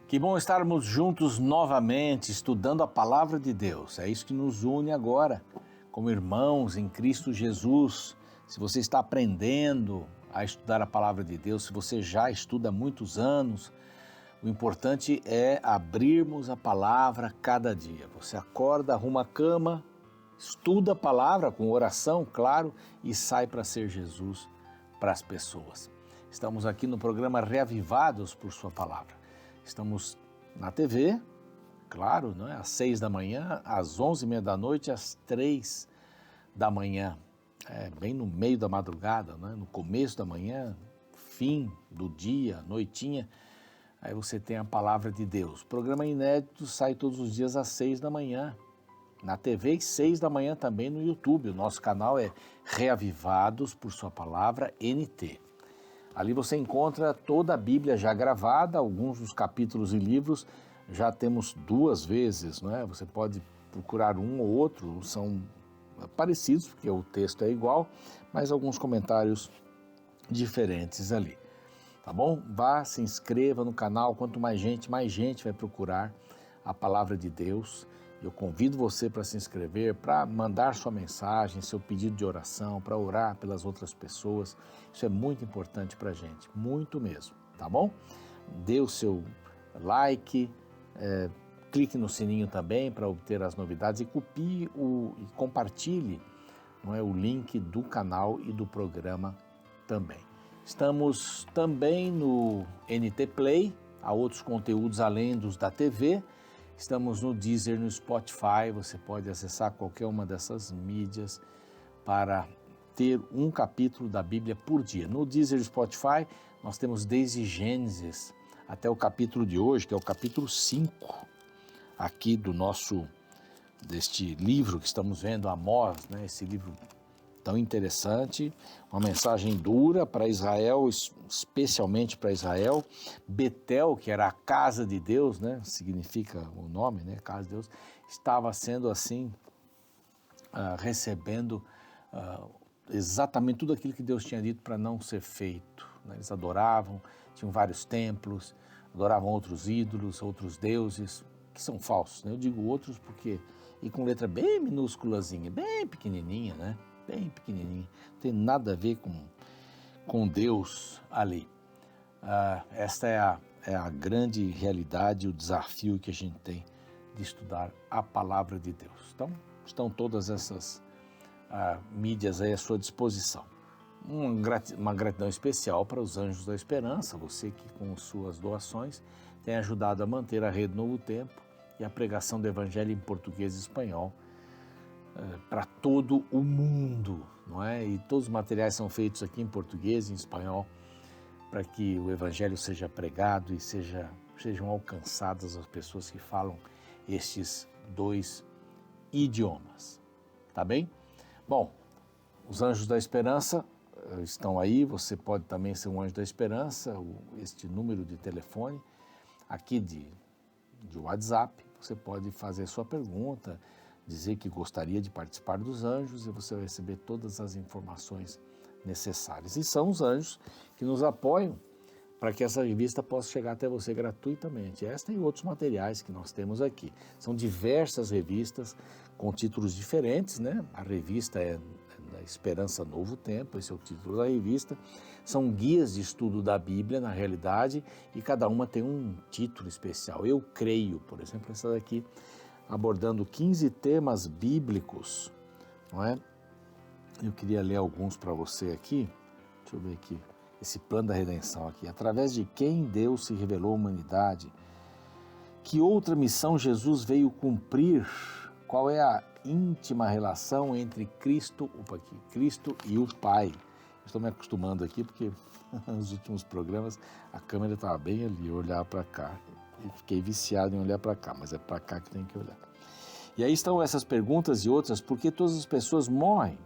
Que bom estarmos juntos novamente, estudando a Palavra de Deus. É isso que nos une agora, como irmãos em Cristo Jesus. Se você está aprendendo a estudar a Palavra de Deus, se você já estuda há muitos anos, o importante é abrirmos a Palavra cada dia. Você acorda, arruma a cama, estuda a Palavra com oração, claro, e sai para ser Jesus para as pessoas. Estamos aqui no programa Reavivados por Sua Palavra. Estamos na TV, claro, não é? Às 6 da manhã, às 11h30 da noite, às 3 da manhã. Bem no meio da madrugada, né? No começo da manhã, fim do dia, noitinha. Aí você tem a Palavra de Deus. O programa inédito sai todos os dias às 6 da manhã. Na TV, às 6 da manhã também no YouTube. O nosso canal é Reavivados por Sua Palavra NT. Ali você encontra toda a Bíblia já gravada, alguns dos capítulos e livros já temos 2 vezes, não é? Você pode procurar um ou outro, são parecidos, porque o texto é igual, mas alguns comentários diferentes ali, tá bom? Vá, se inscreva no canal, quanto mais gente vai procurar a Palavra de Deus. Eu convido você para se inscrever, para mandar sua mensagem, seu pedido de oração, para orar pelas outras pessoas. Isso é muito importante para a gente, muito mesmo, tá bom? Dê o seu like, clique no sininho também para obter as novidades e copie e compartilhe, não é, o link do canal e do programa também. Estamos também no NT Play, há outros conteúdos além dos da TV. Estamos no Deezer, no Spotify, você pode acessar qualquer uma dessas mídias para ter um capítulo da Bíblia por dia. No Deezer e Spotify, nós temos desde Gênesis até o capítulo de hoje, que é o capítulo 5, aqui deste livro que estamos vendo, Amós, né? Esse livro tão interessante, uma mensagem dura para Israel, especialmente para Israel. Betel, que era a casa de Deus, né, significa o nome, né, casa de Deus, estava sendo assim, recebendo exatamente tudo aquilo que Deus tinha dito para não ser feito, né? Eles adoravam, tinham vários templos, adoravam outros ídolos, outros deuses, que são falsos, né? Eu digo outros porque, e com letra bem minúsculazinha, bem pequenininha, né? Bem pequenininho, não tem nada a ver com Deus ali. Esta é a grande realidade, o desafio que a gente tem de estudar a Palavra de Deus. Então, estão todas essas mídias aí à sua disposição. Uma gratidão especial para os Anjos da Esperança, você que com suas doações tem ajudado a manter a Rede Novo Tempo e a pregação do Evangelho em português e espanhol para todo o mundo, não é? E todos os materiais são feitos aqui em português e em espanhol para que o Evangelho seja pregado e sejam alcançadas as pessoas que falam estes 2 idiomas, tá bem? Bom, os Anjos da Esperança estão aí, você pode também ser um Anjo da Esperança, este número de telefone aqui de WhatsApp, você pode fazer sua pergunta, dizer que gostaria de participar dos Anjos e você vai receber todas as informações necessárias. E são os Anjos que nos apoiam para que essa revista possa chegar até você gratuitamente. Esta e outros materiais que nós temos aqui. São diversas revistas com títulos diferentes, né? A revista é da Esperança Novo Tempo, esse é o título da revista. São guias de estudo da Bíblia, na realidade, e cada uma tem um título especial. Eu Creio, por exemplo, essa daqui, abordando 15 temas bíblicos, não é? Eu queria ler alguns para você aqui, deixa eu ver aqui, esse plano da redenção aqui, através de quem Deus se revelou à humanidade, que outra missão Jesus veio cumprir, qual é a íntima relação entre Cristo e o Pai. Estou me acostumando aqui porque nos últimos programas a câmera estava bem ali, eu olhava para cá. E fiquei viciado em olhar para cá, mas é para cá que tem que olhar. E aí estão essas perguntas e outras, por que todas as pessoas morrem?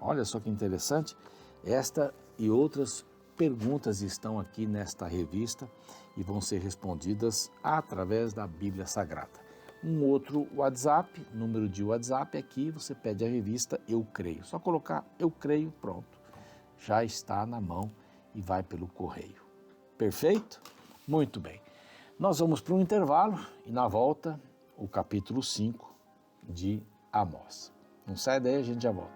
Olha só que interessante, esta e outras perguntas estão aqui nesta revista e vão ser respondidas através da Bíblia Sagrada. Um outro WhatsApp, número de WhatsApp aqui, você pede a revista Eu Creio. Só colocar Eu Creio, pronto, já está na mão e vai pelo correio. Perfeito? Muito bem. Nós vamos para um intervalo e na volta o capítulo 5 de Amós. Não sai daí, a gente já volta.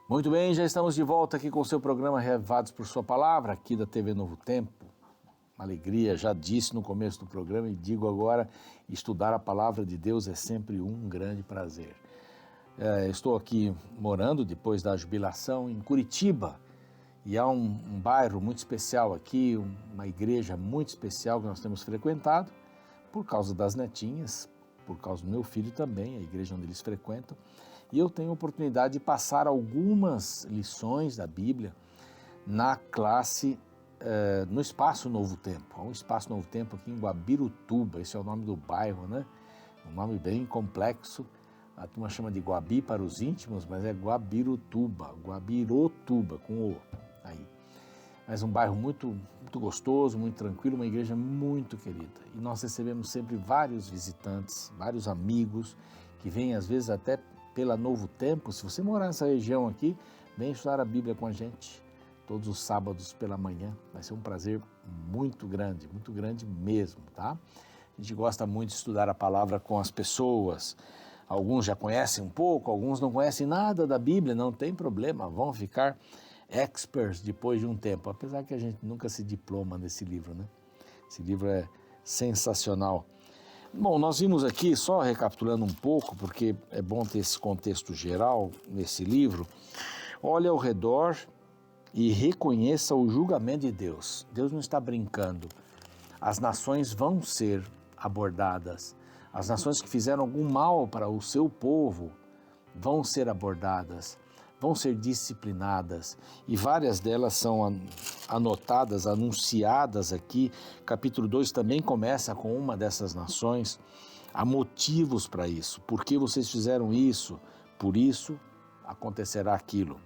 Muito bem, já estamos de volta aqui com o seu programa Reavivados por Sua Palavra, aqui da TV Novo Tempo. Uma alegria, já disse no começo do programa e digo agora, estudar a Palavra de Deus é sempre um grande prazer. Estou aqui morando, depois da jubilação, em Curitiba, e há um bairro muito especial aqui, uma igreja muito especial que nós temos frequentado, por causa das netinhas, por causa do meu filho também, a igreja onde eles frequentam. E eu tenho a oportunidade de passar algumas lições da Bíblia na classe, no Espaço Novo Tempo. Há um Espaço Novo Tempo aqui em Guabirutuba, esse é o nome do bairro, né? Um nome bem complexo. A turma chama de Guabi para os íntimos, mas é Guabirutuba, Guabirotuba, com O aí. Mas um bairro muito gostoso, muito tranquilo, uma igreja muito querida. E nós recebemos sempre vários visitantes, vários amigos, que vêm às vezes até pela Novo Tempo. Se você morar nessa região aqui, vem estudar a Bíblia com a gente, todos os sábados pela manhã. Vai ser um prazer muito grande mesmo, tá? A gente gosta muito de estudar a palavra com as pessoas. Alguns já conhecem um pouco, alguns não conhecem nada da Bíblia, não tem problema, vão ficar experts depois de um tempo, apesar que a gente nunca se diploma nesse livro, né? Esse livro é sensacional. Bom, nós vimos aqui, só recapitulando um pouco, porque é bom ter esse contexto geral nesse livro. Olhe ao redor e reconheça o julgamento de Deus. Deus não está brincando. As nações vão ser abordadas. As nações que fizeram algum mal para o seu povo vão ser abordadas, vão ser disciplinadas. E várias delas são anotadas, anunciadas aqui. Capítulo 2 também começa com uma dessas nações. Há motivos para isso. Por que vocês fizeram isso? Por isso acontecerá aquilo.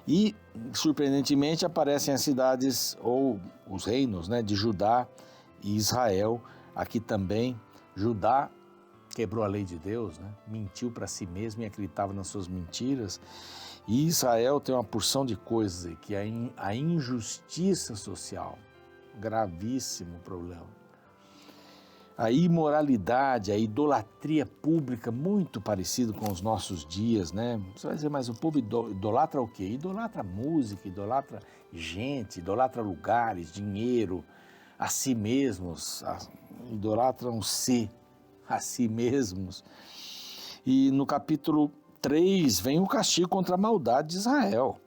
E, surpreendentemente, aparecem as cidades ou os reinos, né, de Judá e Israel. Aqui também, Judá quebrou a lei de Deus, né, mentiu para si mesmo e acreditava nas suas mentiras. E Israel tem uma porção de coisas, que é a injustiça social, gravíssimo problema. A imoralidade, a idolatria pública, muito parecido com os nossos dias, né? Você vai dizer, mas o povo idolatra o quê? Idolatra música, idolatra gente, idolatra lugares, dinheiro, a si mesmos, idolatram-se a si mesmos. E no capítulo 3 vem o castigo contra a maldade de Israel,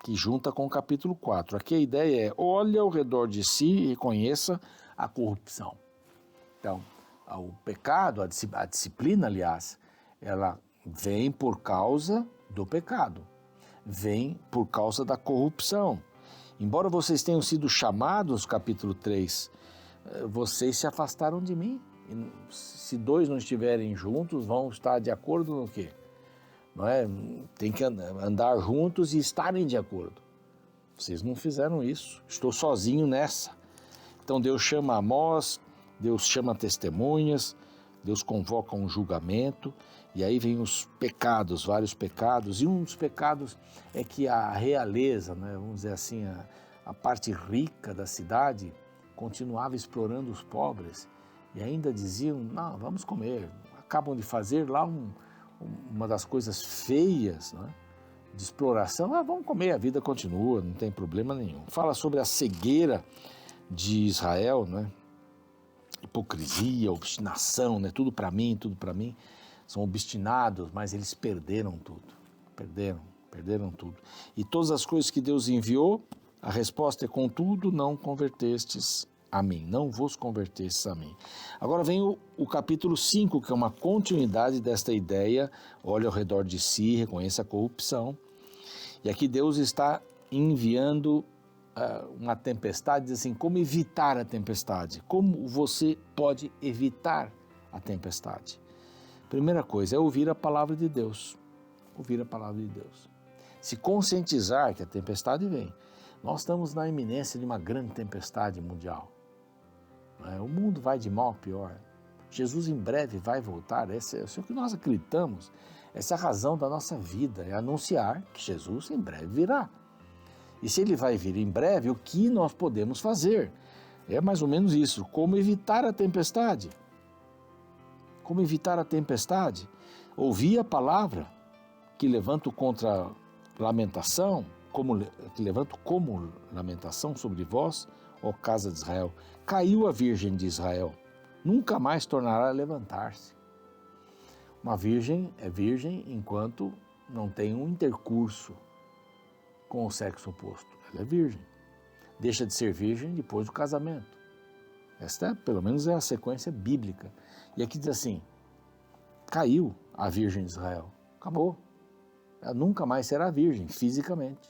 que junta com o capítulo 4. Aqui a ideia é, olhe ao redor de si e reconheça a corrupção. Então, o pecado, a disciplina, aliás, ela vem por causa do pecado, vem por causa da corrupção. Embora vocês tenham sido chamados, capítulo 3, vocês se afastaram de mim. E se dois não estiverem juntos, vão estar de acordo no quê? Não é? Tem que andar juntos e estarem de acordo. Vocês não fizeram isso, estou sozinho nessa. Então Deus chama Amós, Deus chama testemunhas, Deus convoca um julgamento, e aí vem os pecados, vários pecados, e um dos pecados é que a realeza, né, vamos dizer assim, a parte rica da cidade, continuava explorando os pobres, e ainda diziam, não, vamos comer. Acabam de fazer lá uma das coisas feias, né, de exploração, vamos comer, a vida continua, não tem problema nenhum. Fala sobre a cegueira de Israel, né? Hipocrisia, obstinação, né? Tudo para mim, são obstinados, mas eles perderam tudo, perderam tudo. E todas as coisas que Deus enviou, a resposta é, contudo, não convertestes a mim, não vos convertestes a mim. Agora vem o capítulo 5, que é uma continuidade desta ideia, olhe ao redor de si, reconheça a corrupção, e aqui Deus está enviando uma tempestade, diz assim, como evitar a tempestade? Como você pode evitar a tempestade? Primeira coisa é ouvir a palavra de Deus. Ouvir a palavra de Deus. Se conscientizar que a tempestade vem. Nós estamos na iminência de uma grande tempestade mundial. O mundo vai de mal a pior. Jesus em breve vai voltar. Esse é o que nós acreditamos. Essa é a razão da nossa vida, é anunciar que Jesus em breve virá. E se ele vai vir em breve, o que nós podemos fazer? É mais ou menos isso. Como evitar a tempestade? Como evitar a tempestade? Ouvir a palavra que levanto contra lamentação, que levanto como lamentação sobre vós, ó casa de Israel. Caiu a virgem de Israel, nunca mais tornará a levantar-se. Uma virgem é virgem enquanto não tem um intercurso com o sexo oposto. Ela é virgem. Deixa de ser virgem depois do casamento. Esta, pelo menos, é a sequência bíblica. E aqui diz assim, caiu a virgem de Israel. Acabou. Ela nunca mais será virgem, fisicamente.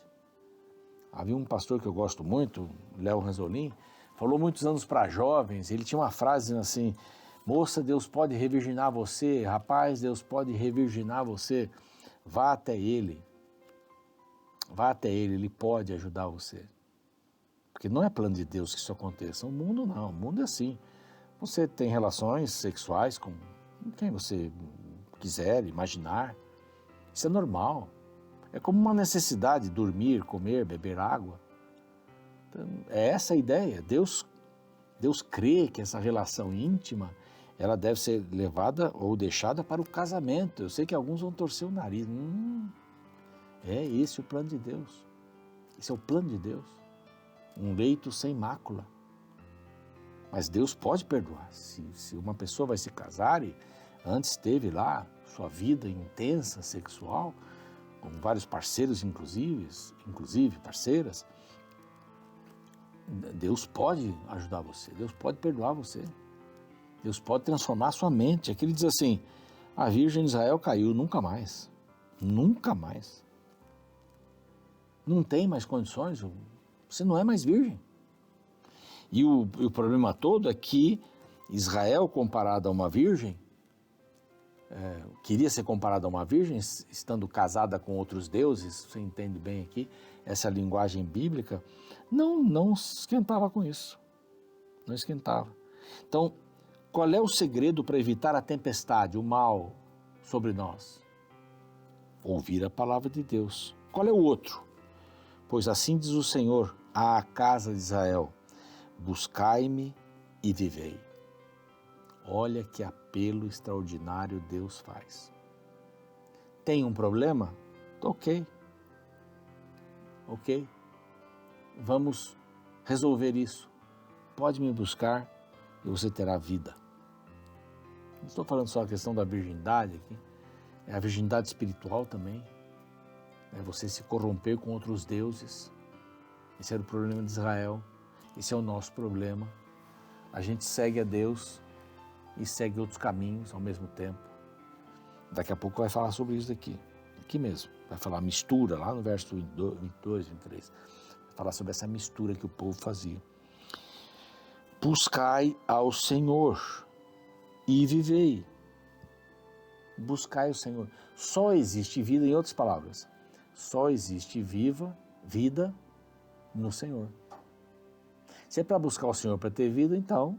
Havia um pastor que eu gosto muito, Léo Ranzolin, falou muitos anos para jovens, ele tinha uma frase dizendo assim, moça, Deus pode revirginar você, rapaz, Deus pode revirginar você, vá até Ele, Ele pode ajudar você. Porque não é plano de Deus que isso aconteça, o mundo não, o mundo é assim. Você tem relações sexuais com quem você quiser, imaginar, isso é normal. É como uma necessidade, dormir, comer, beber água. Então, é essa a ideia. Deus crê que essa relação íntima, ela deve ser levada ou deixada para o casamento. Eu sei que alguns vão torcer o nariz. É esse o plano de Deus. Esse é o plano de Deus. Um leito sem mácula. Mas Deus pode perdoar. Se uma pessoa vai se casar e antes teve lá sua vida intensa sexual, com vários parceiros inclusive parceiras, Deus pode ajudar você, Deus pode perdoar você, Deus pode transformar a sua mente. Aqui ele diz assim, a Virgem de Israel caiu, nunca mais, não tem mais condições, você não é mais virgem. E o problema todo é que Israel, comparado a uma virgem, queria ser comparada a uma virgem, estando casada com outros deuses, você entende bem aqui, essa linguagem bíblica, não esquentava com isso, não esquentava. Então, qual é o segredo para evitar a tempestade, o mal sobre nós? Ouvir a palavra de Deus. Qual é o outro? Pois assim diz o Senhor à casa de Israel, buscai-me e vivei. Olha que apelo extraordinário Deus faz. Tem um problema? Ok. Vamos resolver isso. Pode me buscar e você terá vida. Não estou falando só a questão da virgindade aqui, é a virgindade espiritual também. É você se corromper com outros deuses. Esse era o problema de Israel. Esse é o nosso problema. A gente segue a Deus e segue outros caminhos ao mesmo tempo. Daqui a pouco vai falar sobre isso aqui mesmo. Vai falar mistura, lá no verso 22, 23. Vai falar sobre essa mistura que o povo fazia. Buscai ao Senhor e vivei. Buscai o Senhor. Só existe vida, em outras palavras, só existe vida no Senhor. Se é para buscar o Senhor para ter vida, então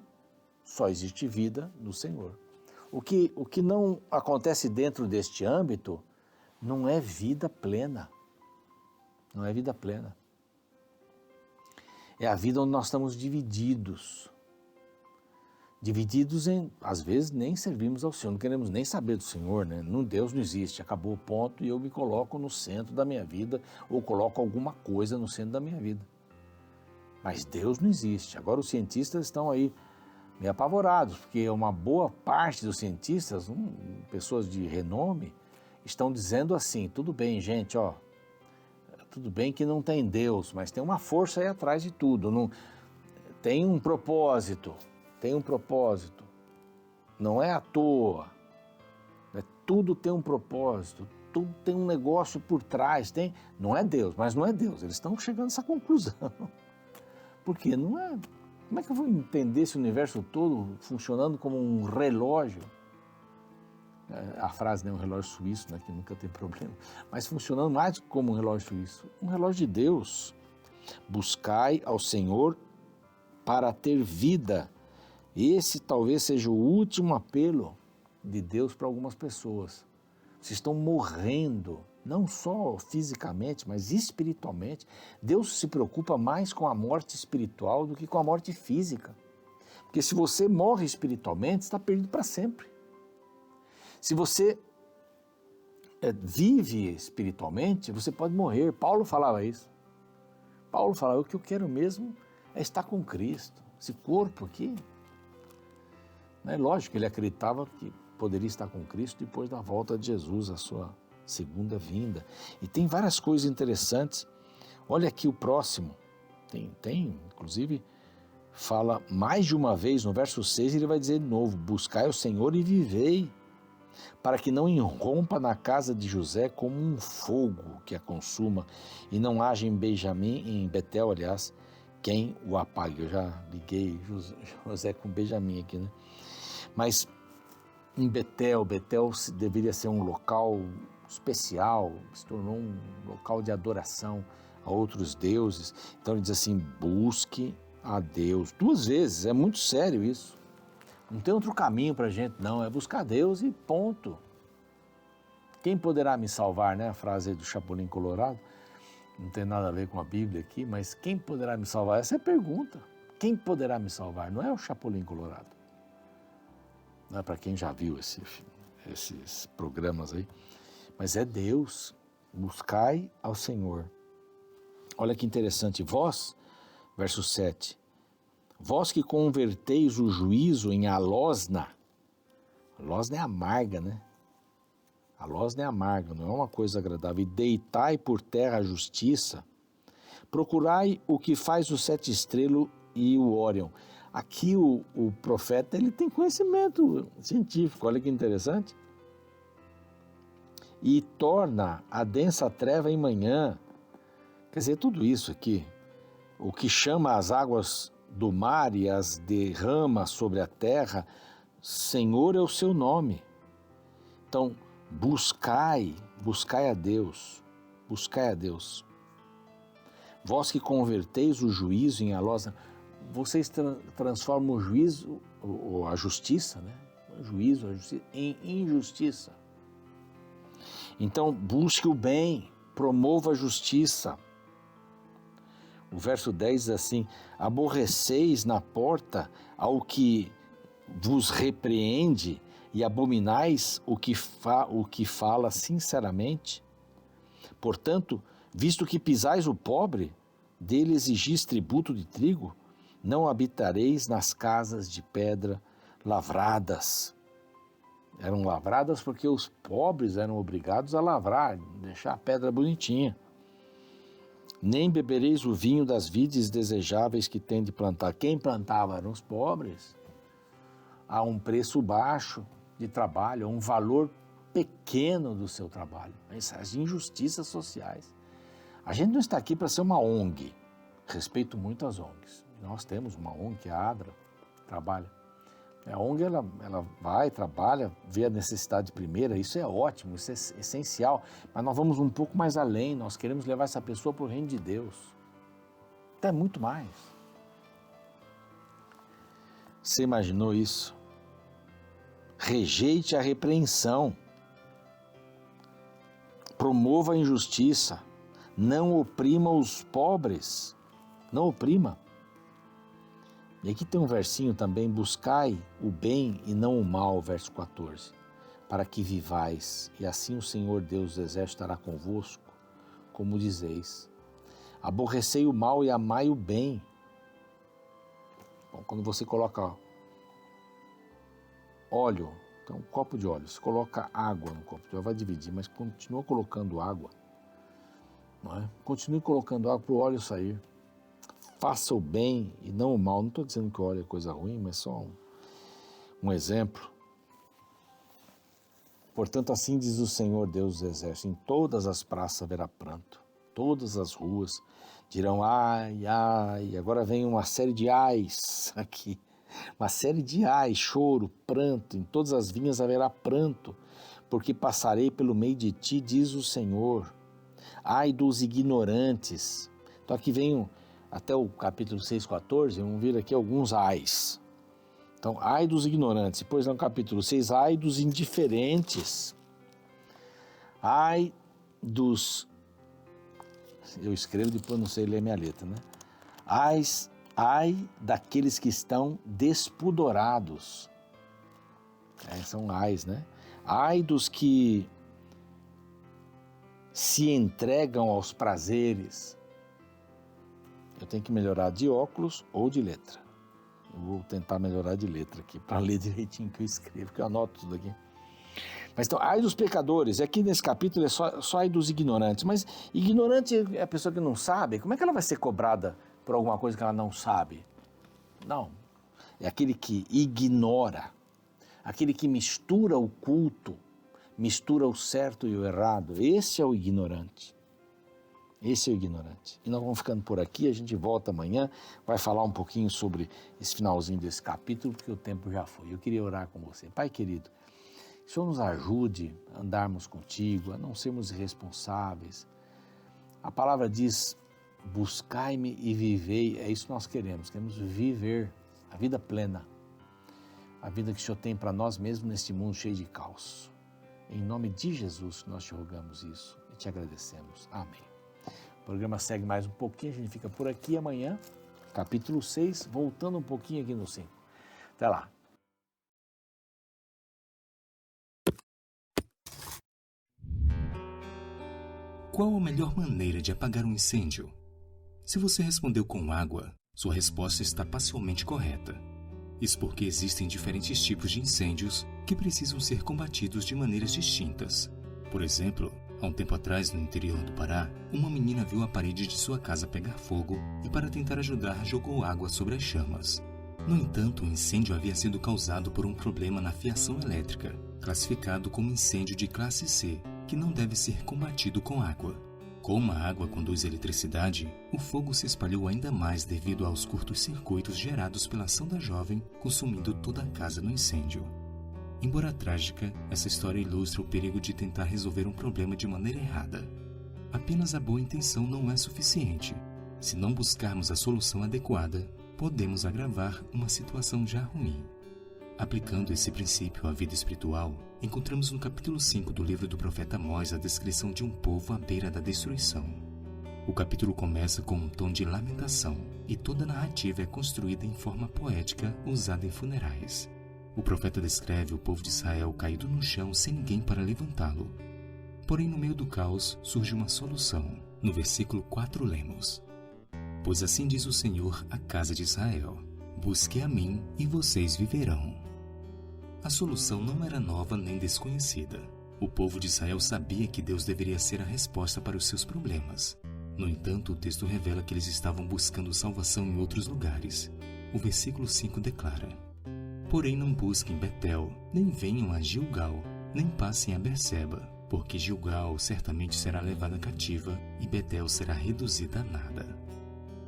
só existe vida no Senhor. O que não acontece dentro deste âmbito não é vida plena. Não é vida plena. É a vida onde nós estamos divididos. Divididos em, às vezes, nem servimos ao Senhor, não queremos nem saber do Senhor, né? Deus não existe, acabou o ponto e eu me coloco no centro da minha vida ou coloco alguma coisa no centro da minha vida. Mas Deus não existe. Agora os cientistas estão aí meio apavorados, porque uma boa parte dos cientistas, pessoas de renome, estão dizendo assim, tudo bem, gente, tudo bem que não tem Deus, mas tem uma força aí atrás de tudo, tem um propósito, não é à toa, tudo tem um propósito, tudo tem um negócio por trás, não é Deus, mas não é Deus, eles estão chegando a essa conclusão, porque não é... Como é que eu vou entender esse universo todo funcionando como um relógio? A frase, né, um relógio suíço, né, que nunca tem problema, mas funcionando mais como um relógio suíço, um relógio de Deus. Buscai ao Senhor para ter vida Esse talvez seja o último apelo de Deus para algumas pessoas. Vocês estão morrendo, não só fisicamente, mas espiritualmente. Deus se preocupa mais com a morte espiritual do que com a morte física. Porque se você morre espiritualmente, está perdido para sempre. Se você vive espiritualmente, você pode morrer. Paulo falava isso. Paulo falava, o que eu quero mesmo é estar com Cristo. Esse corpo aqui, é lógico que ele acreditava que poderia estar com Cristo depois da volta de Jesus, a sua segunda vinda. E tem várias coisas interessantes. Olha aqui o próximo. Inclusive, fala mais de uma vez, no verso 6, ele vai dizer de novo, buscai o Senhor e vivei, para que não irrompa na casa de José como um fogo que a consuma, e não haja em Betel, aliás, quem o apague. Eu já liguei José com Benjamim aqui, né? Mas em Betel deveria ser um local especial, se tornou um local de adoração a outros deuses. Então ele diz assim, busque a Deus. 2 vezes, é muito sério isso. Não tem outro caminho para a gente, não, é buscar Deus e ponto. Quem poderá me salvar, né? A frase aí do Chapolin Colorado, não tem nada a ver com a Bíblia aqui, mas quem poderá me salvar? Essa é a pergunta. Quem poderá me salvar? Não é o Chapolin Colorado. Não é para quem já viu esses programas aí, mas é Deus. Buscai ao Senhor. Olha que interessante, vós, verso 7, vós que converteis o juízo em alosna é amarga, né? Alosna é amarga, não é uma coisa agradável, e deitai por terra a justiça, procurai o que faz o 7 estrelas e o Órion. Aqui o profeta ele tem conhecimento científico, olha que interessante. E torna a densa treva em manhã. Quer dizer, tudo isso aqui, o que chama as águas do mar e as derrama sobre a terra, Senhor é o seu nome. Então, buscai a Deus, buscai a Deus. Vós que converteis o juízo em alosna, vocês transformam o juízo, ou a justiça, né? O juízo, a justiça, em injustiça. Então, busque o bem, promova a justiça. O verso 10 diz assim, aborreceis na porta ao que vos repreende e abominais o que fala sinceramente. Portanto, visto que pisais o pobre, dele exigis tributo de trigo, não habitareis nas casas de pedra lavradas. Eram lavradas porque os pobres eram obrigados a lavrar, deixar a pedra bonitinha. Nem bebereis o vinho das vides desejáveis que tem de plantar. Quem plantava eram os pobres. A um preço baixo de trabalho, a um valor pequeno do seu trabalho. As injustiças sociais. A gente não está aqui para ser uma ONG. Respeito muito as ONGs. Nós temos uma ONG, que é a ADRA, trabalha. A ONG, ela vai, trabalha, vê a necessidade primeira, isso é ótimo, isso é essencial, mas nós vamos um pouco mais além, nós queremos levar essa pessoa para o reino de Deus. Até muito mais. Você imaginou isso? Rejeite a repreensão, promova a injustiça, não oprima os pobres, não oprima. E aqui tem um versinho também, buscai o bem e não o mal, verso 14, para que vivais, e assim o Senhor Deus dos Exércitos estará convosco, como dizeis. Aborrecei o mal e amai o bem. Bom, quando você coloca óleo, então um copo de óleo, você coloca água no copo de óleo, vai dividir, mas continua colocando água, não é? Continue colocando água para o óleo sair. Faça o bem e não o mal. Não estou dizendo que o óleo é coisa ruim, mas só um exemplo. Portanto, assim diz o Senhor Deus dos Exércitos, em todas as praças haverá pranto, todas as ruas dirão ai, ai. Agora vem uma série de ais aqui, uma série de ais, choro, pranto, em todas as vinhas haverá pranto, porque passarei pelo meio de ti, diz o Senhor. Ai dos ignorantes. Então aqui vem até o capítulo 6,14, vamos ver aqui alguns ais. Então, ai dos ignorantes. Depois, no capítulo 6, ai dos indiferentes. Ai dos... Eu escrevo, depois não sei ler minha letra, né? Ai daqueles que estão despudorados. São ais, né? Ai dos que se entregam aos prazeres. Eu tenho que melhorar de óculos ou de letra. Eu vou tentar melhorar de letra aqui, para ler direitinho o que eu escrevo, que eu anoto tudo aqui. Mas então, ai dos pecadores, aqui nesse capítulo é só ai dos ignorantes. Mas ignorante é a pessoa que não sabe, como é que ela vai ser cobrada por alguma coisa que ela não sabe? Não, é aquele que ignora, aquele que mistura o culto, mistura o certo e o errado. Esse é o ignorante. Esse é o ignorante. E nós vamos ficando por aqui, a gente volta amanhã, vai falar um pouquinho sobre esse finalzinho desse capítulo, porque o tempo já foi. Eu queria orar com você. Pai querido, que o Senhor nos ajude a andarmos contigo, a não sermos irresponsáveis. A palavra diz, buscai-me e vivei, é isso que nós queremos viver a vida plena, a vida que o Senhor tem para nós mesmos neste mundo cheio de caos. Em nome de Jesus nós te rogamos isso e te agradecemos. Amém. O programa segue mais um pouquinho, a gente fica por aqui amanhã, capítulo 6, voltando um pouquinho aqui no 5. Até lá. Qual a melhor maneira de apagar um incêndio? Se você respondeu com água, sua resposta está parcialmente correta. Isso porque existem diferentes tipos de incêndios que precisam ser combatidos de maneiras distintas. Por exemplo, há um tempo atrás, no interior do Pará, uma menina viu a parede de sua casa pegar fogo e, para tentar ajudar, jogou água sobre as chamas. No entanto, o incêndio havia sido causado por um problema na fiação elétrica, classificado como incêndio de classe C, que não deve ser combatido com água. Como a água conduz eletricidade, o fogo se espalhou ainda mais devido aos curtos-circuitos gerados pela ação da jovem, consumindo toda a casa no incêndio. Embora trágica, essa história ilustra o perigo de tentar resolver um problema de maneira errada. Apenas a boa intenção não é suficiente. Se não buscarmos a solução adequada, podemos agravar uma situação já ruim. Aplicando esse princípio à vida espiritual, encontramos no capítulo 5 do livro do profeta Amós a descrição de um povo à beira da destruição. O capítulo começa com um tom de lamentação, e toda a narrativa é construída em forma poética usada em funerais. O profeta descreve o povo de Israel caído no chão sem ninguém para levantá-lo. Porém, no meio do caos, surge uma solução. No versículo 4 lemos: Pois assim diz o Senhor à casa de Israel: Busque a mim e vocês viverão. A solução não era nova nem desconhecida. O povo de Israel sabia que Deus deveria ser a resposta para os seus problemas. No entanto, o texto revela que eles estavam buscando salvação em outros lugares. O versículo 5 declara: Porém não busquem Betel, nem venham a Gilgal, nem passem a Berseba, porque Gilgal certamente será levada cativa e Betel será reduzida a nada.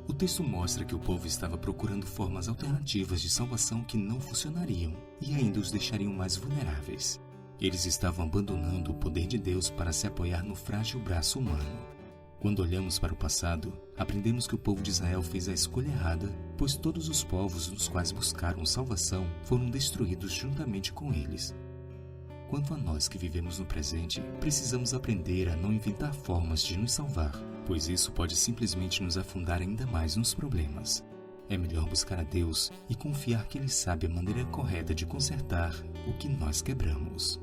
O texto mostra que o povo estava procurando formas alternativas de salvação que não funcionariam e ainda os deixariam mais vulneráveis. Eles estavam abandonando o poder de Deus para se apoiar no frágil braço humano. Quando olhamos para o passado, aprendemos que o povo de Israel fez a escolha errada, pois todos os povos nos quais buscaram salvação foram destruídos juntamente com eles. Quanto a nós que vivemos no presente, precisamos aprender a não inventar formas de nos salvar, pois isso pode simplesmente nos afundar ainda mais nos problemas. É melhor buscar a Deus e confiar que Ele sabe a maneira correta de consertar o que nós quebramos.